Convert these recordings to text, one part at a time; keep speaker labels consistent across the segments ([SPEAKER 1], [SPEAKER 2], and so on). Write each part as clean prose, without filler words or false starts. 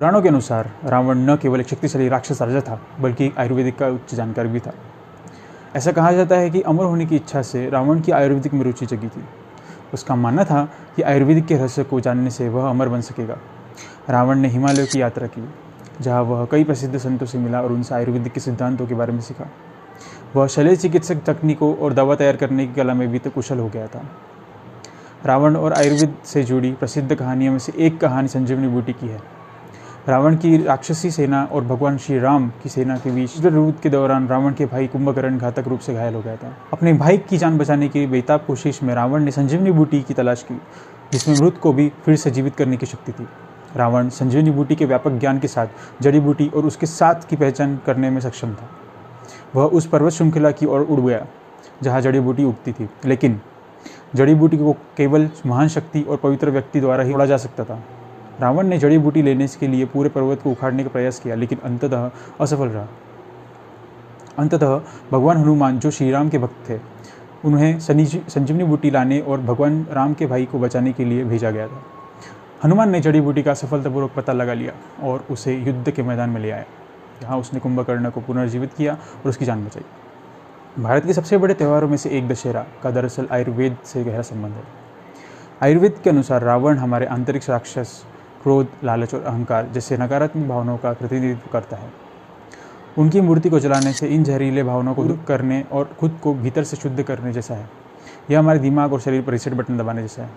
[SPEAKER 1] पुराणों के अनुसार रावण न केवल एक शक्तिशाली राक्षस राजा था, बल्कि एक आयुर्वेदिक का उच्च जानकार भी था। ऐसा कहा जाता है कि अमर होने की इच्छा से रावण की आयुर्वेदिक में रुचि जगी थी। उसका मानना था कि आयुर्वेदिक के रहस्य को जानने से वह अमर बन सकेगा। रावण ने हिमालय की यात्रा की, जहाँ वह कई प्रसिद्ध संतों से मिला और उनसे आयुर्वेदिक के सिद्धांतों के बारे में सीखा। वह शल्य चिकित्सक तकनीकों और दवा तैयार करने की कला में भी कुशल हो गया था। रावण और आयुर्वेद से जुड़ी प्रसिद्ध कहानियों में से एक कहानी संजीवनी बूटी की है। रावण की राक्षसी सेना और भगवान श्री राम की सेना के बीच युद्ध के दौरान रावण के भाई कुंभकर्ण घातक रूप से घायल हो गया था। अपने भाई की जान बचाने की बेताब कोशिश में रावण ने संजीवनी बूटी की तलाश की, जिसमें मृत को भी फिर से जीवित करने की शक्ति थी। रावण संजीवनी बूटी के व्यापक ज्ञान के साथ जड़ी बूटी और उसके साथ की पहचान करने में सक्षम था। वह उस पर्वत श्रृंखला की ओर उड़ गया जहाँ जड़ी बूटी उगती थी, लेकिन जड़ी बूटी को केवल महान शक्ति और पवित्र व्यक्ति द्वारा ही उड़ा जा सकता था। रावण ने जड़ी बूटी लेने के लिए पूरे पर्वत को उखाड़ने का प्रयास किया, लेकिन अंततः असफल रहा। अंततः भगवान हनुमान, जो श्री राम के भक्त थे, उन्हें संजीवनी बूटी लाने और भगवान राम के भाई को बचाने के लिए भेजा गया था। हनुमान ने जड़ी बूटी का सफलतापूर्वक पता लगा लिया और उसे युद्ध के मैदान में ले आया, जहाँ उसने कुंभकर्ण को पुनर्जीवित किया और उसकी जान बचाई। भारत के सबसे बड़े त्योहारों में से एक दशहरा का दरअसल आयुर्वेद से गहरा संबंध है। आयुर्वेद के अनुसार रावण हमारे आंतरिक राक्षस क्रोध, लालच और अहंकार जैसे नकारात्मक भावनाओं का प्रतिनिधित्व करता है। उनकी मूर्ति को जलाने से इन जहरीले भावनाओं को दूर करने और खुद को भीतर से शुद्ध करने जैसा है। यह हमारे दिमाग और शरीर पर रीसेट बटन दबाने जैसा है।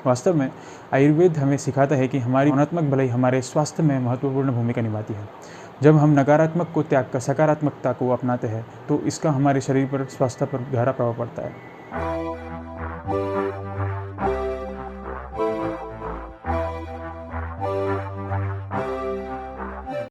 [SPEAKER 1] वास्तव में आयुर्वेद हमें सिखाता है कि हमारी भावनात्मक भलाई हमारे स्वास्थ्य में महत्वपूर्ण भूमिका निभाती है। जब हम नकारात्मक को त्याग कर सकारात्मकता को अपनाते हैं, तो इसका हमारे शरीर पर, स्वास्थ्य पर गहरा प्रभाव पड़ता है।